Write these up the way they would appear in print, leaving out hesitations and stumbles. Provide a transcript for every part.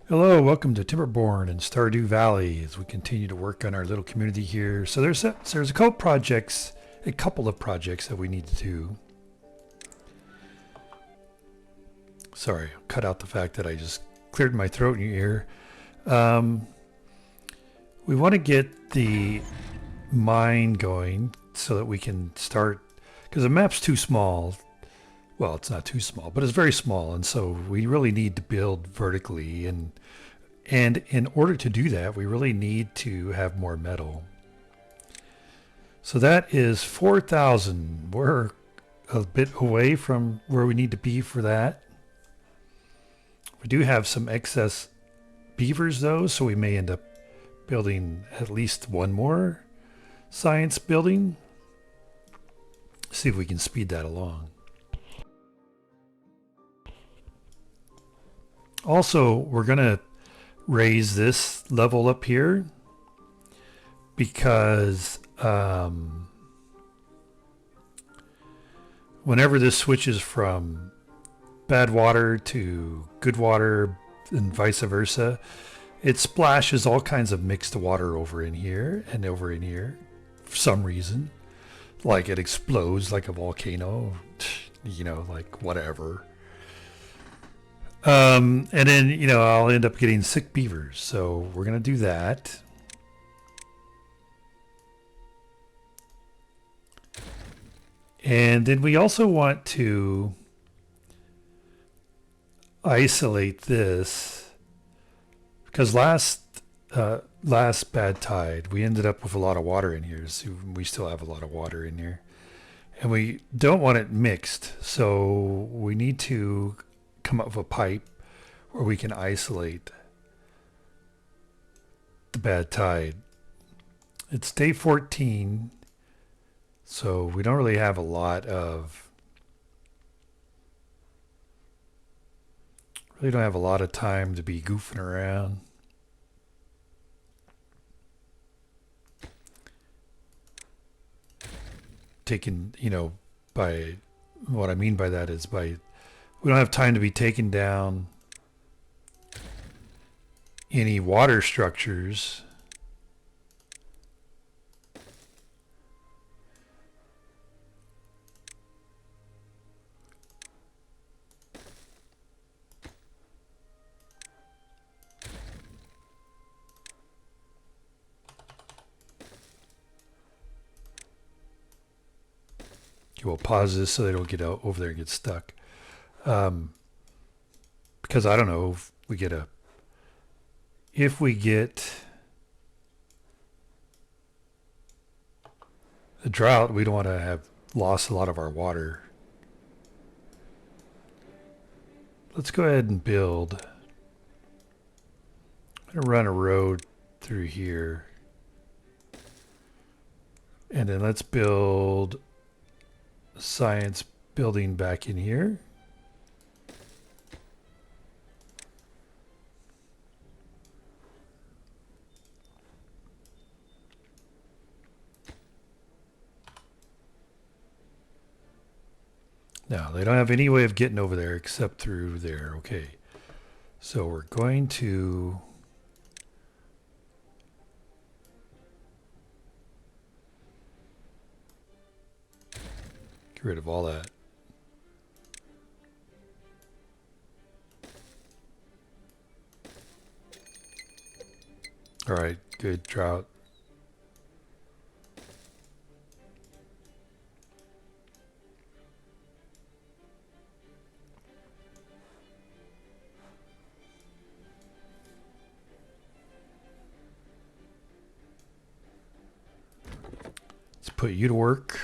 Hello, welcome to Timberborn and Stardew Valley as we continue to work on our little community here. So there's a couple of projects that we need to do. Sorry, I'll cut out the fact that I just cleared my throat in your ear. We want to get the mine going so that we can start, because the map's too small. Well, it's not too small, but it's very small, and so we really need to build vertically, and in order to do that, we really need to have more metal. So that is 4,000. We're a bit away from where we need to be for that. We do have some excess beavers though, so we may end up building at least one more science building. See if we can speed that along. Also, we're going to raise this level up here because whenever this switches from bad water to good water and vice versa, it splashes all kinds of mixed water over in here and over in here for some reason. Like it explodes like a volcano, like whatever. And then, I'll end up getting sick beavers. So we're going to do that. And then we also want to isolate this because last bad tide, we ended up with a lot of water in here. So we still have a lot of water in here. And we don't want it mixed. So we need to come up with a pipe where we can isolate the bad tide. It's day 14, so we don't really have a lot of time to be goofing around. Taking, by what I mean by that is we don't have time to be taking down any water structures. Okay, we'll pause this so they don't get out over there and get stuck. Because I don't know if we get a drought, we don't want to have lost a lot of our water. Let's go ahead and build. I'm going to run a road through here. And then let's build a science building back in here. Now, they don't have any way of getting over there except through there. Okay. So we're going to get rid of all that. All right, good drought. Let's put you to work.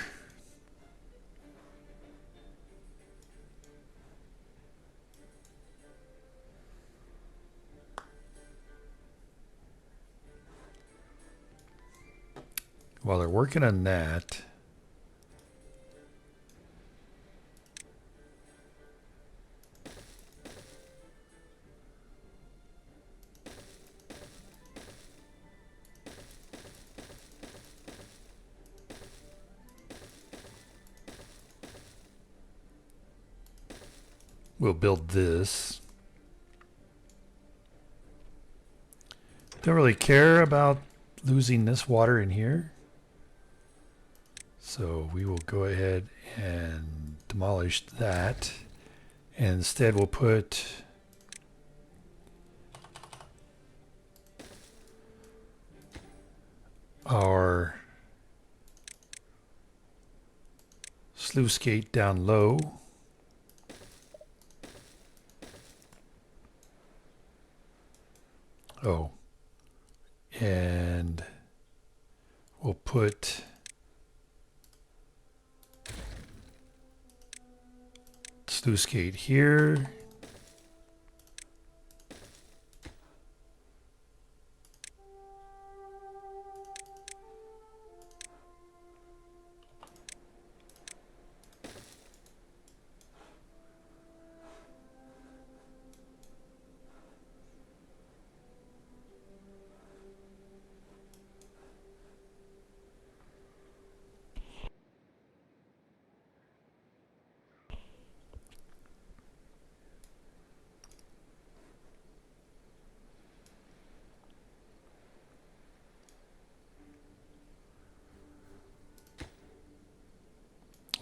While they're working on that, we'll build this. Don't really care about losing this water in here. So we will go ahead and demolish that. And instead we'll put our sluice gate down low. Oh, and we'll put sluice gate here.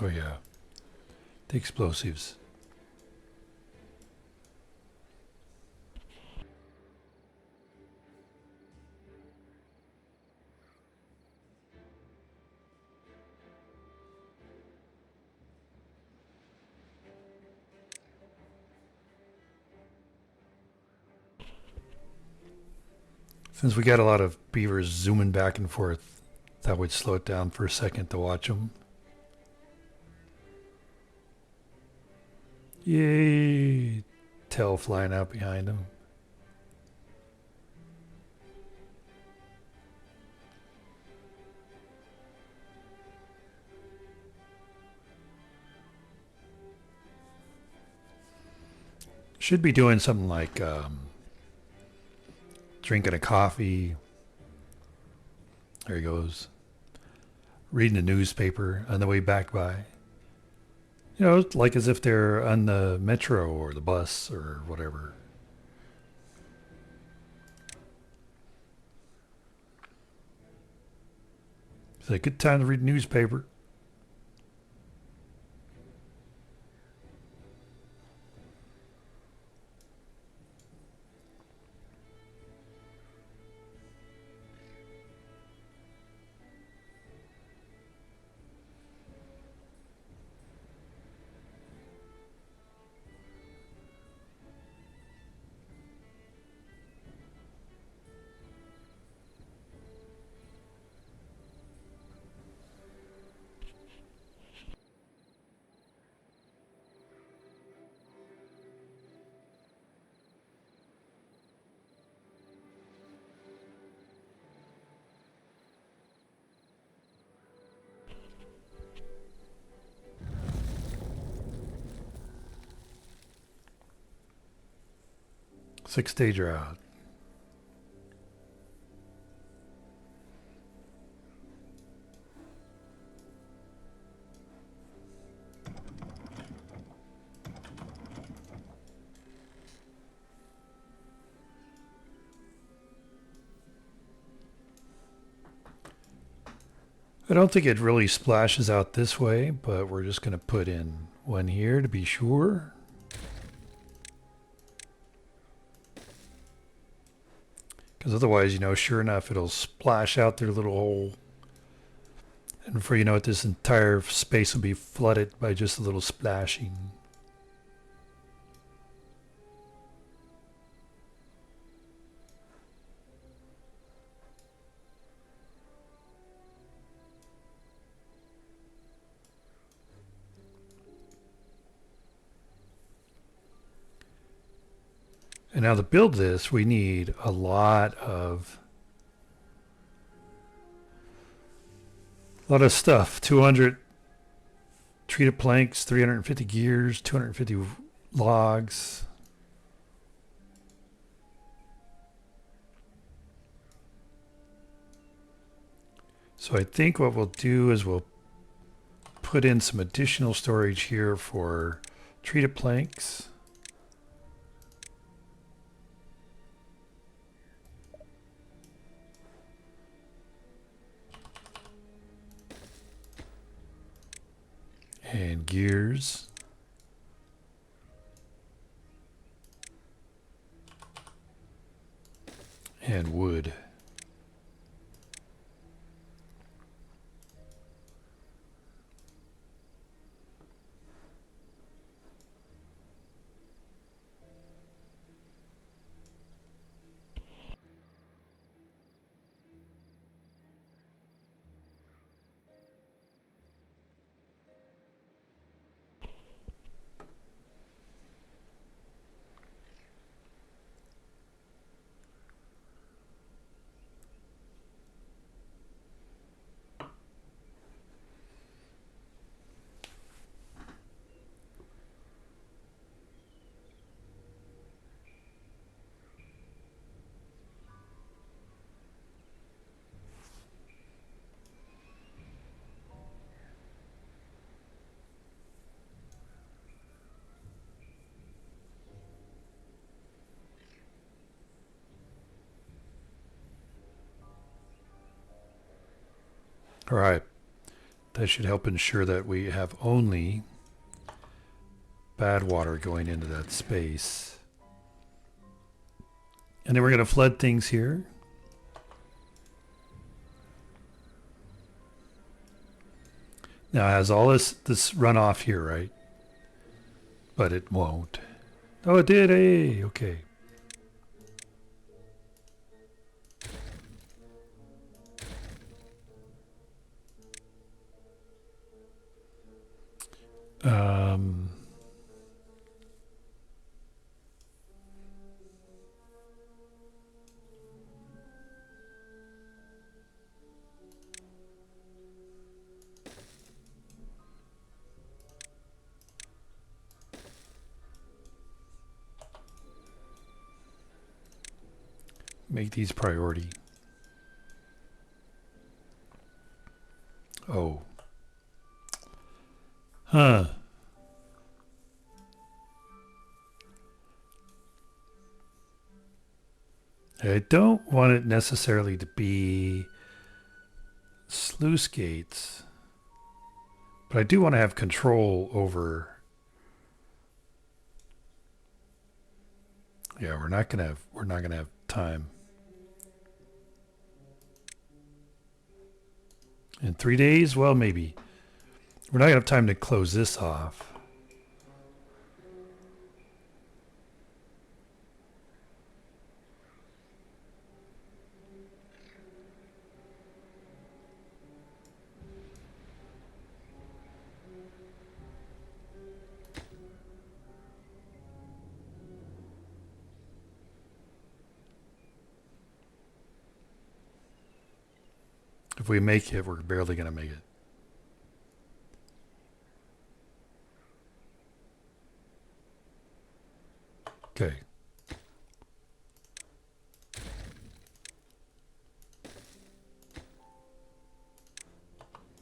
Oh yeah, the explosives. Since we got a lot of beavers zooming back and forth, that would slow it down for a second to watch them. Yay! Tail flying out behind them. Should be doing something like drinking a coffee. There he goes. Reading a newspaper on the way back by. You know, like as if they're on the metro or the bus or whatever. It's a good time to read a newspaper. Six-day drought. I don't think it really splashes out this way, but we're just going to put in one here to be sure. Because otherwise, you know, sure enough, it'll splash out their little hole. And before you know it, this entire space will be flooded by just a little splashing. And now to build this, we need a lot of stuff. 200 treated planks, 350 gears, 250 logs. So I think what we'll do is we'll put in some additional storage here for treated planks. And gears. And wood. All right. That should help ensure that we have only bad water going into that space. And then we're going to flood things here. Now it has all this runoff here, right? But it won't. Oh, it did. Hey, okay. Um, make these priority. Oh. Huh. I don't want it necessarily to be sluice gates, but I do want to have control over. Yeah, we're not gonna have time. In 3 days? Well, maybe. We're not gonna have time to close this off. If we make it, we're barely gonna make it. Okay.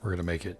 We're gonna make it.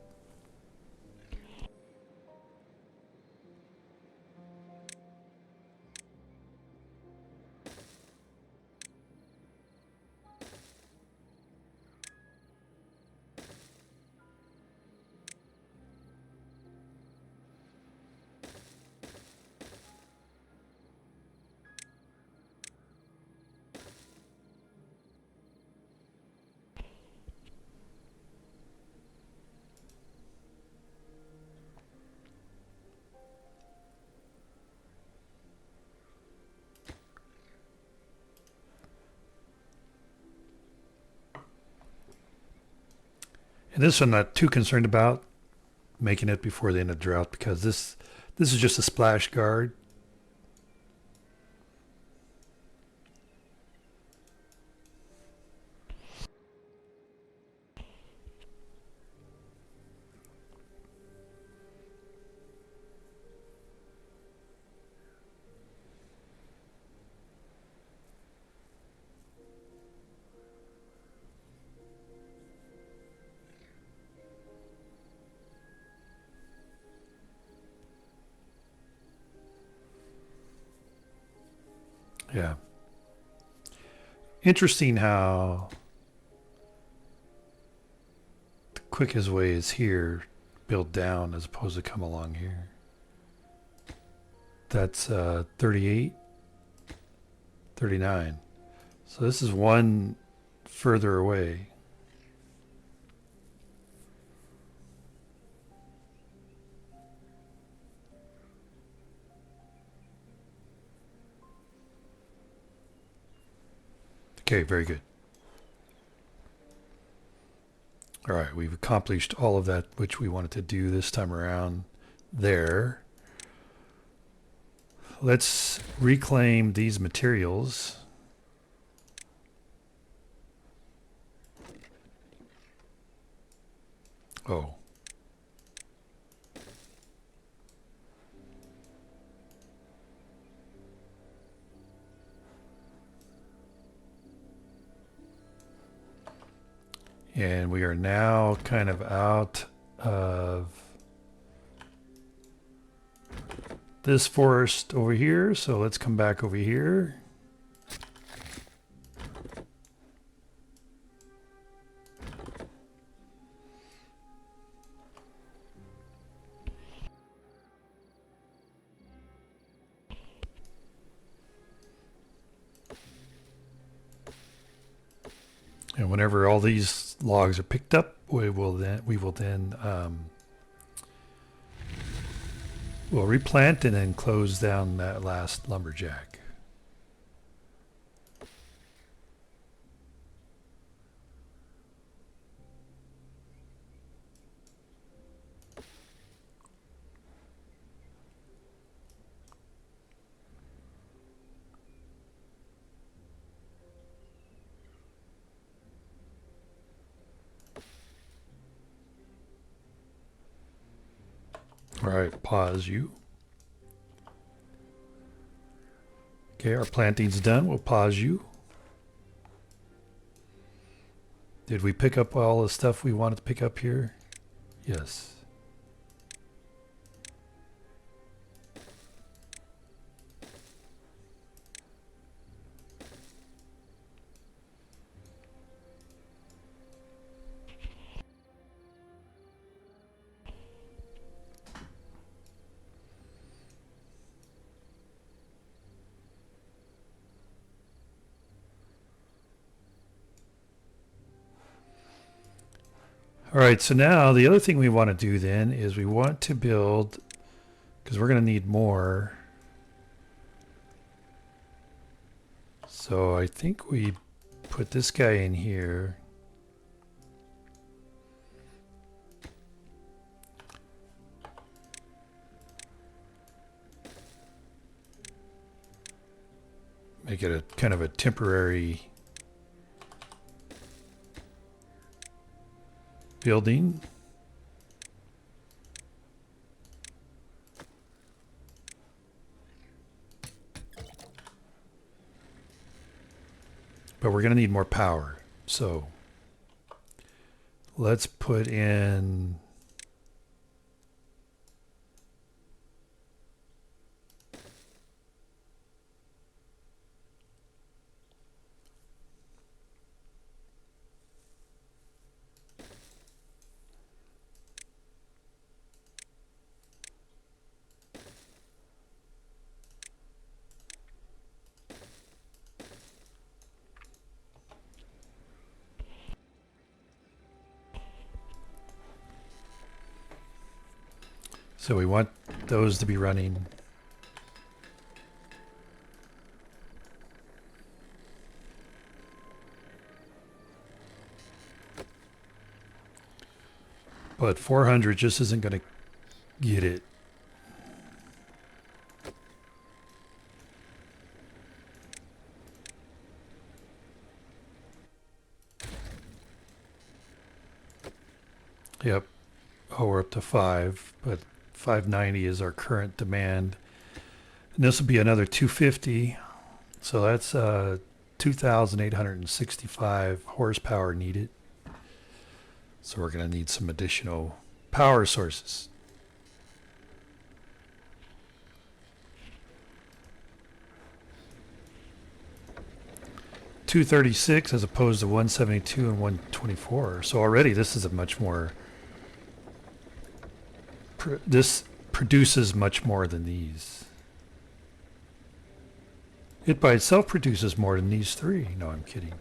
And this I'm not too concerned about making it before the end of the drought because this is just a splash guard. Yeah. Interesting how the quickest way is here, build down as opposed to come along here. That's 38, 39. So this is one further away. Okay, very good. All right, we've accomplished all of that which we wanted to do this time around there. Let's reclaim these materials. Oh. And we are now kind of out of this forest over here. So let's come back over here. And whenever all these logs are picked up, we will then we'll replant and then close down that last lumberjack. All right, pause you. Okay, our planting's done. We'll pause you. Did we pick up all the stuff we wanted to pick up here? Yes. All right, so now the other thing we want to do then is we want to build, because we're going to need more. So I think we put this guy in here. Make it a kind of a temporary building. But we're going to need more power. So let's put in so we want those to be running. But 400 just isn't going to get it. Yep. Oh, we're up to 5, but 590 is our current demand. And this will be another 250. So that's 2,865 horsepower needed. So we're going to need some additional power sources. $236 as opposed to 172 and 124. So already this is a much more this produces much more than these. It by itself produces more than these three. No, I'm kidding.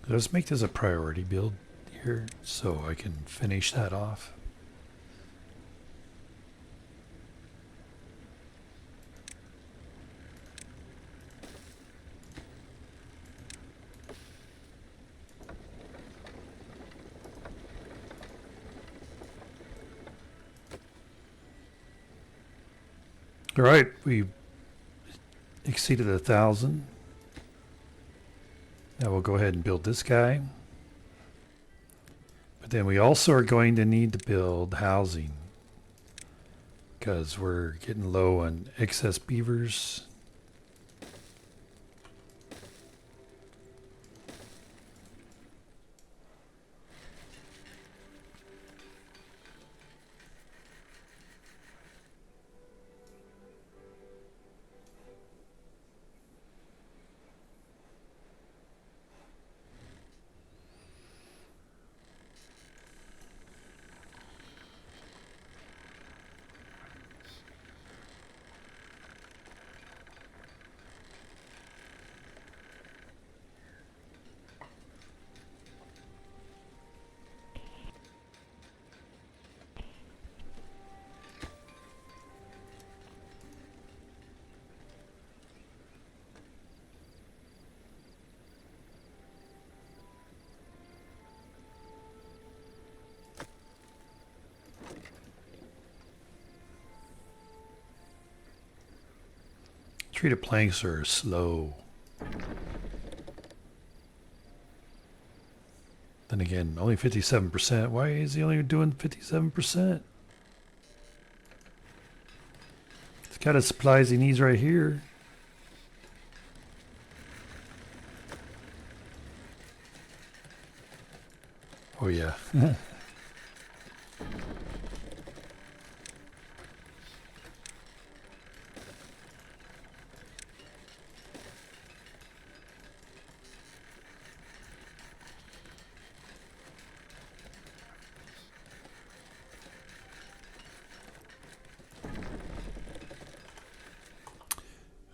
Let's make this a priority build here so I can finish that off. All right, we exceeded 1,000. Now we'll go ahead and build this guy. But then we also are going to need to build housing because we're getting low on excess beavers. Treated planks are slow. Then again, only 57%. Why is he only doing 57%? He's got his supplies he needs right here. Oh yeah.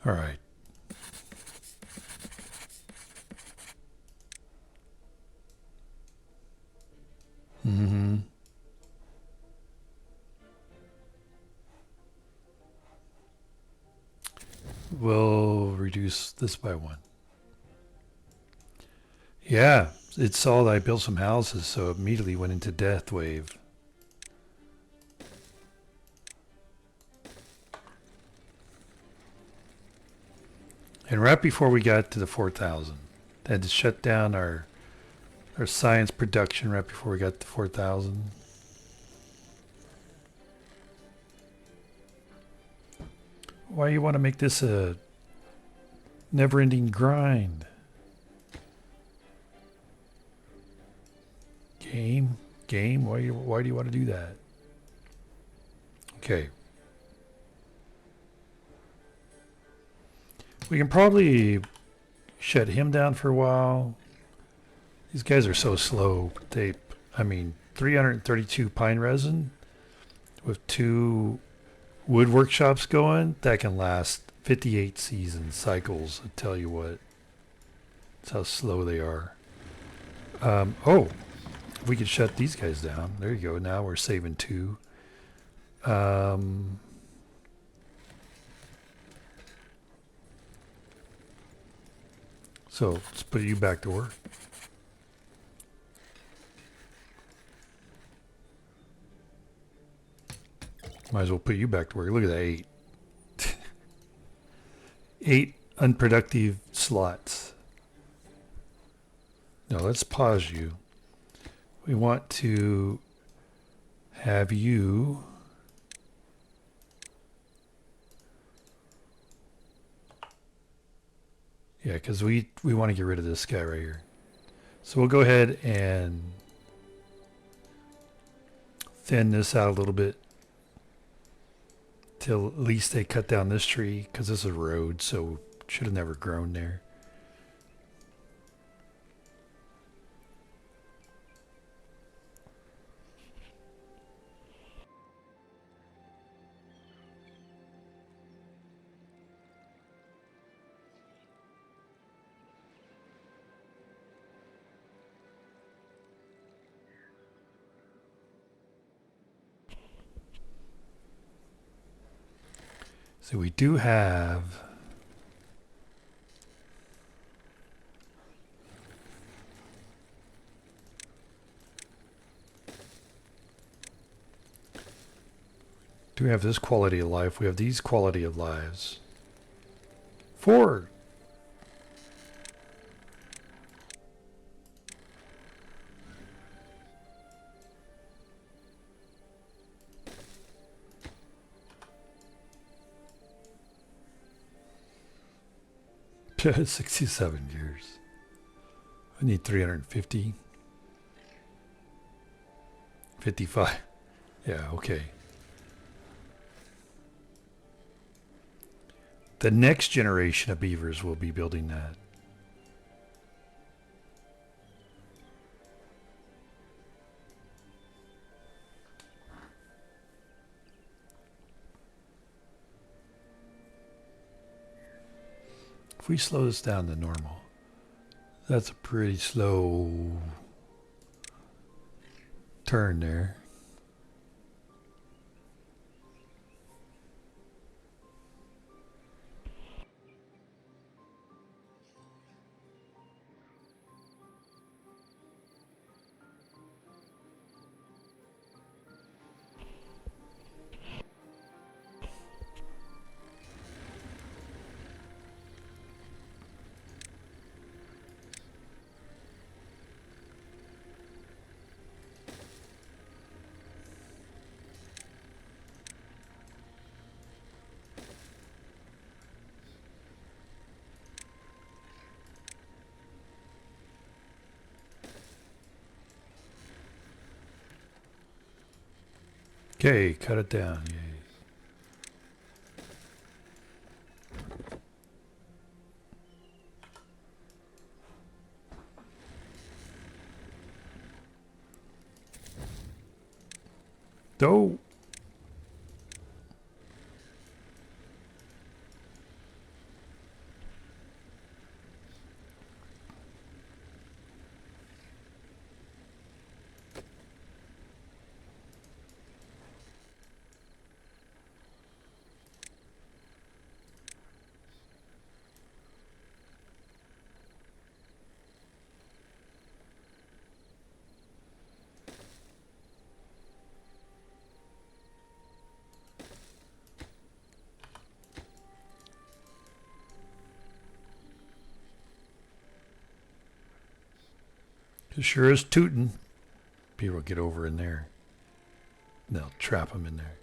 All right. We'll reduce this by 1. Yeah, it saw that I built some houses, so it immediately went into death wave. And right before we got to the 4,000, I had to shut down our science production right before we got to 4,000. Why you want to make this a never-ending grind? Game, why do you want to do that? Okay. We can probably shut him down for a while. These guys are so slow. I mean, 332 pine resin with 2 wood workshops going, that can last 58 season cycles. I tell you what, that's how slow they are. Oh, we could shut these guys down. There you go. Now we're saving 2. So let's put you back to work. Might as well put you back to work. Look at that, 8. 8 unproductive slots. Now let's pause you. We want to have you yeah, because we want to get rid of this guy right here. So we'll go ahead and thin this out a little bit till at least they cut down this tree, because this is a road, so should have never grown there. So we do have this quality of life. We have these quality of lives. 4. Plus 67 years. I need 350. 55. Yeah, okay. The next generation of beavers will be building that. If we slow this down to normal, that's a pretty slow turn there. Okay, cut it down. Yay. Dope. It sure is tootin'. People will get over in there. They'll trap them in there.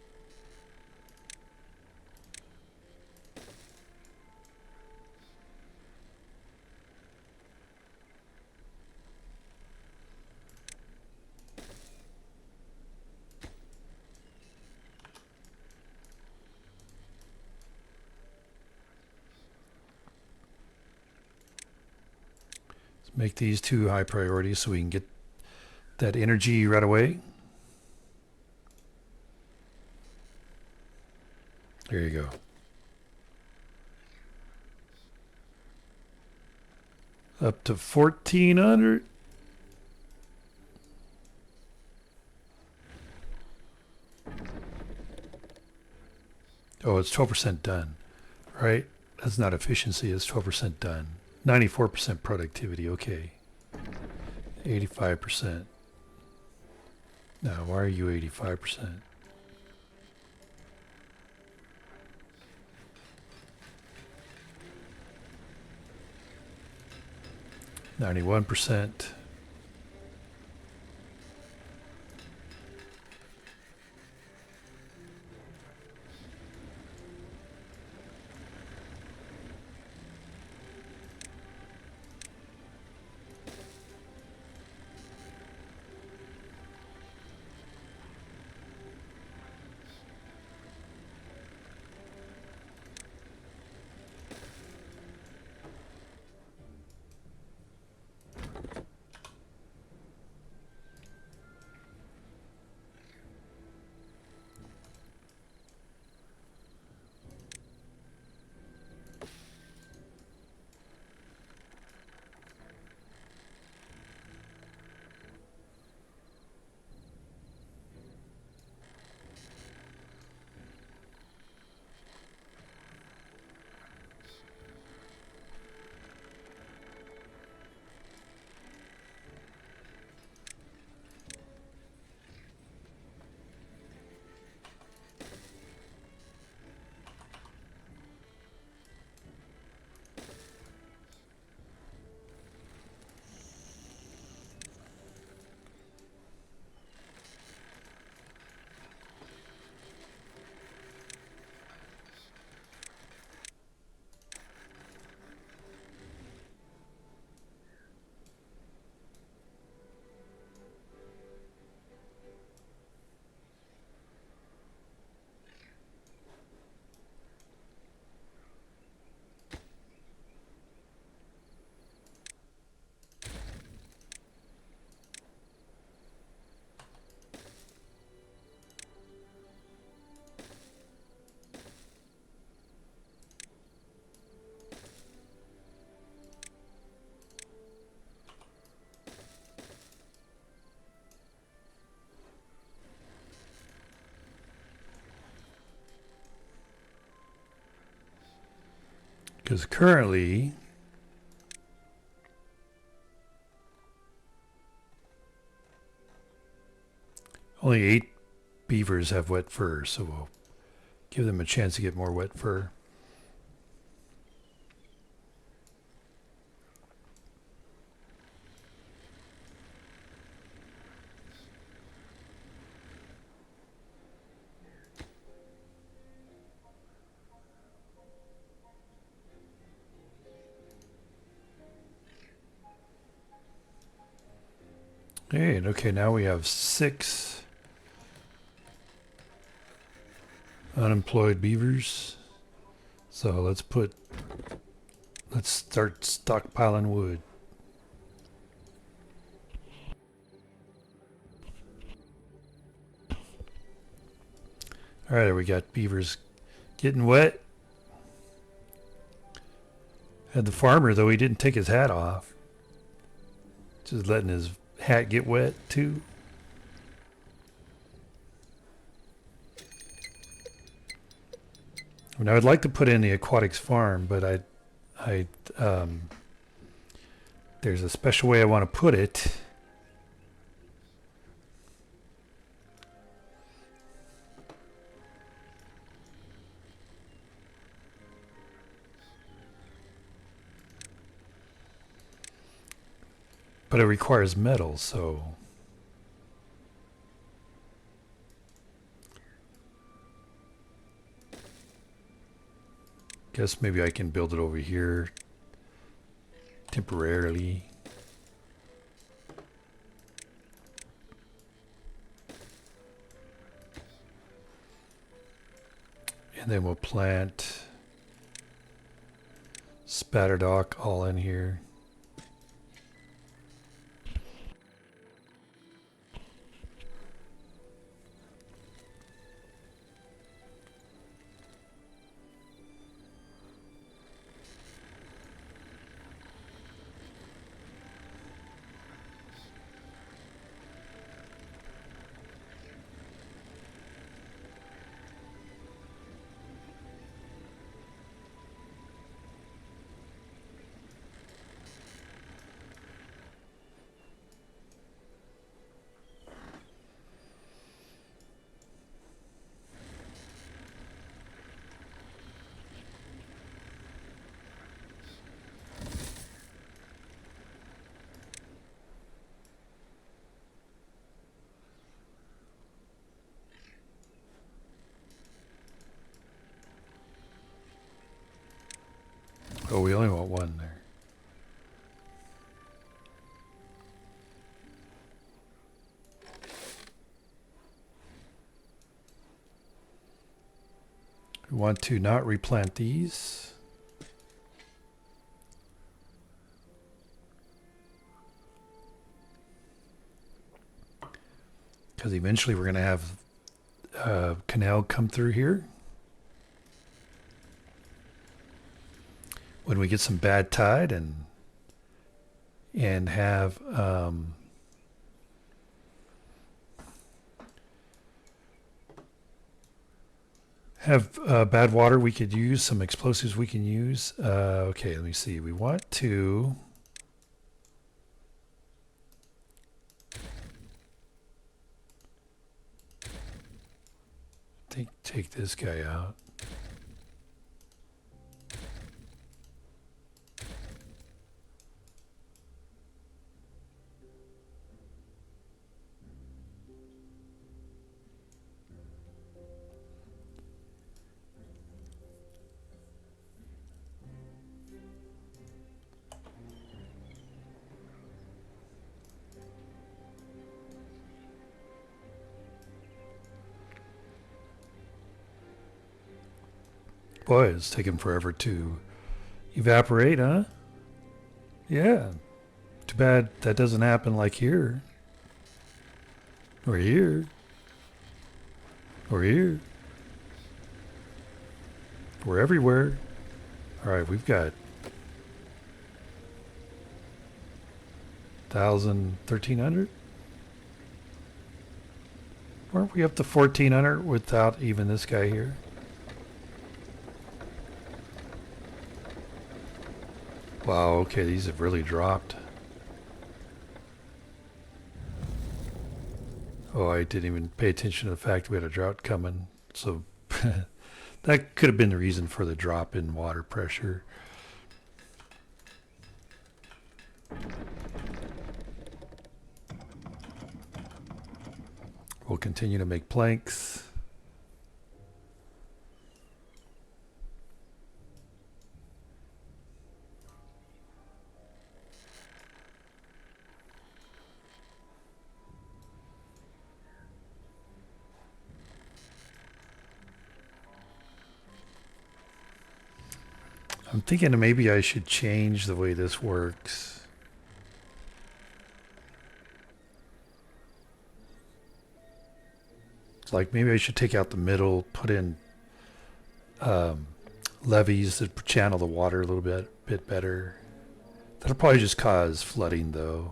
Let's make these 2 high priorities so we can get that energy right away. There you go. Up to 1,400. Oh, it's 12% done, right? That's not efficiency, it's 12% done. 94% productivity, okay. 85%. Now, why are you 85%? 91%. Because currently, only 8 beavers have wet fur, so we'll give them a chance to get more wet fur. And okay, now we have 6 unemployed beavers. So let's start stockpiling wood. All right, we got beavers getting wet. Had the farmer, though, he didn't take his hat off. Just letting his hat get wet too. I mean, I would like to put in the aquatics farm, but there's a special way I want to put it. But it requires metal, so guess maybe I can build it over here temporarily. And then we'll plant spatterdock all in here. Oh, we only want one there. We want to not replant these. Because eventually we're going to have a canal come through here. When we get some bad tide and have bad water we could use, some explosives we can use. Okay, let me see. We want to take this guy out. Boy, it's taking forever to evaporate, huh? Yeah. Too bad that doesn't happen like here. Or here. Or here. We're everywhere. Alright, we've got 1,000, 1,300? Weren't we up to 1,400 without even this guy here? Wow, okay, these have really dropped. Oh, I didn't even pay attention to the fact we had a drought coming. So that could have been the reason for the drop in water pressure. We'll continue to make planks. I'm thinking that maybe I should change the way this works. It's like maybe I should take out the middle, put in levees that channel the water a little bit better. That'll probably just cause flooding, though.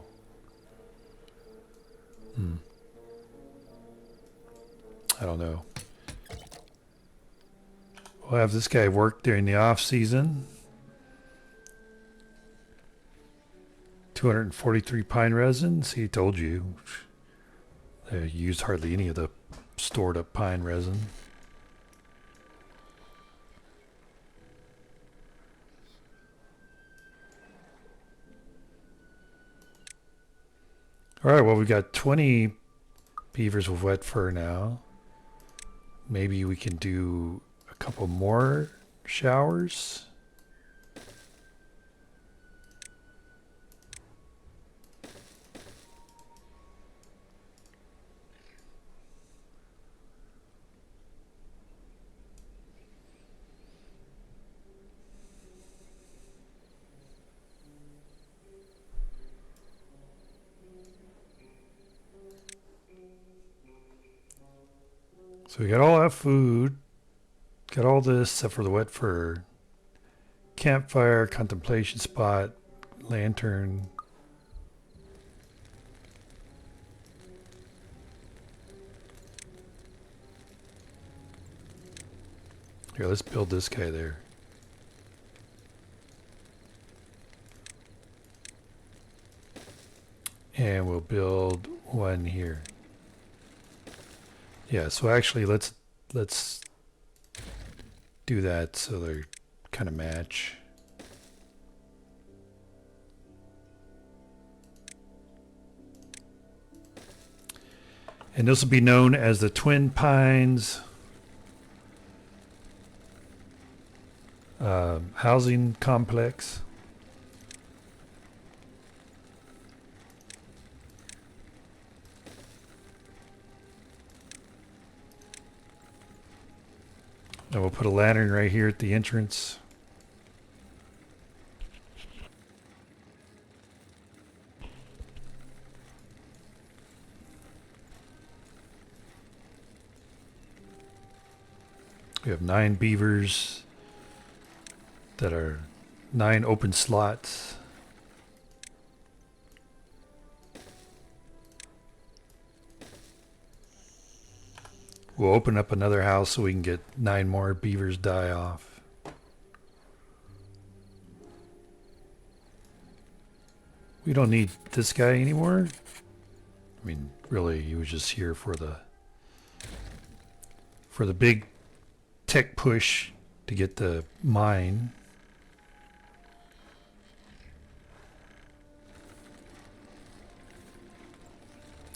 I don't know. We'll have this guy work during the off season. 243 pine resin. See, he told you. They used hardly any of the stored up pine resin. All right, well, we've got 20 beavers with wet fur now. Maybe we can do a couple more showers. So we got all that food, got all this except for the wet fur. Campfire, contemplation spot, lantern. Here, let's build this guy there. And we'll build one here. Yeah, so actually let's do that so they're kind of match. And this will be known as the Twin Pines housing complex. And we'll put a lantern right here at the entrance. We have 9 beavers that are 9 open slots. We'll open up another house so we can get 9 more beavers die off. We don't need this guy anymore. I mean, really, he was just here for the big tech push to get the mine.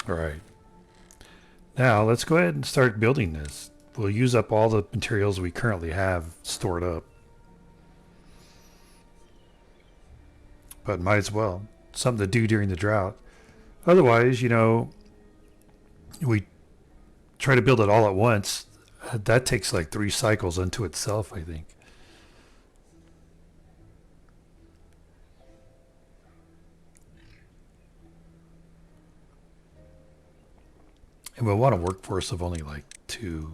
All right. Now let's go ahead and start building this. We'll use up all the materials we currently have stored up. But might as well. Something to do during the drought. Otherwise, you know, we try to build it all at once. That takes like 3 cycles unto itself, I think. And we'll want a workforce of only like 2.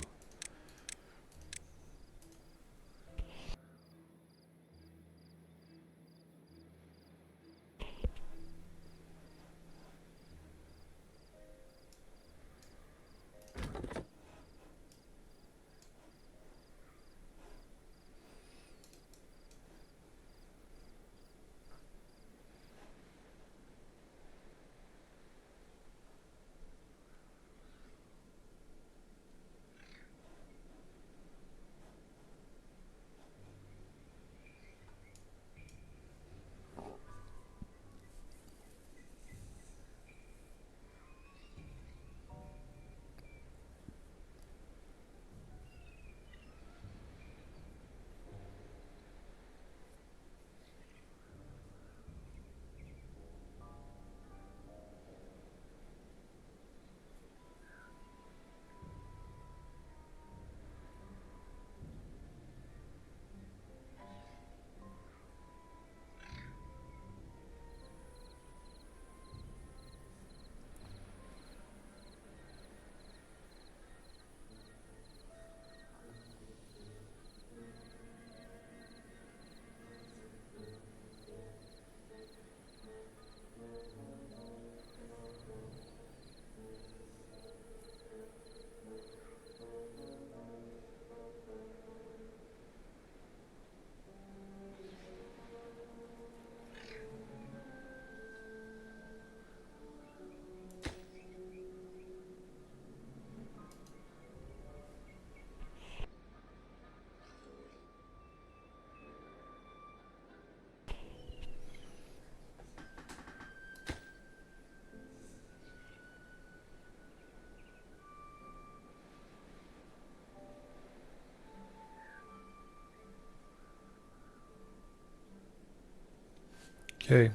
Okay.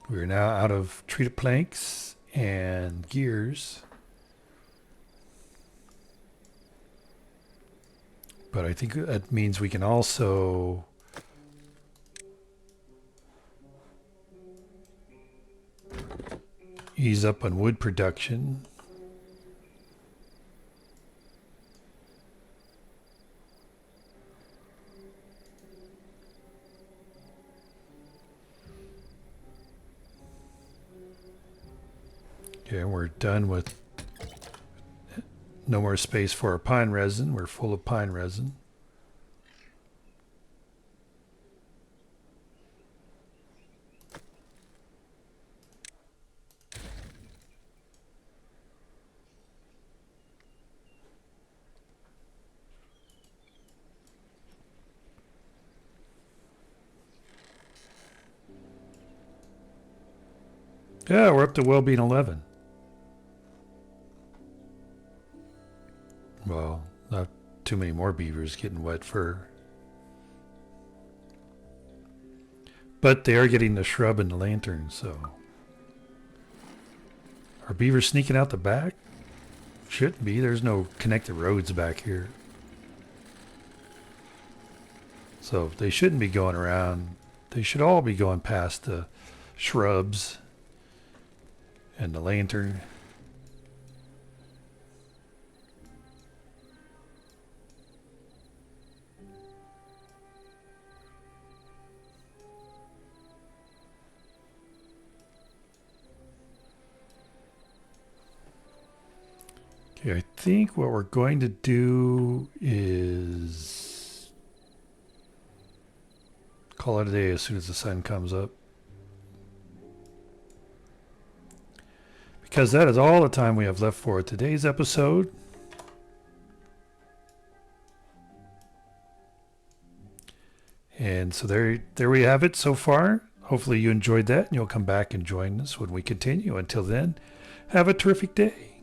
We're now out of treated planks and gears. But I think that means we can also ease up on wood production. Okay, we're done with no more space for our pine resin. We're full of pine resin. Yeah, we're up to well-being 11. Well, not too many more beavers getting wet fur. But they are getting the shrub and the lantern, so. Are beavers sneaking out the back? Shouldn't be. There's no connected roads back here. So they shouldn't be going around. They should all be going past the shrubs and the lantern. Okay, I think what we're going to do is call it a day as soon as the sun comes up. Because that is all the time we have left for today's episode. And so there we have it so far. Hopefully you enjoyed that and you'll come back and join us when we continue. Until then, have a terrific day.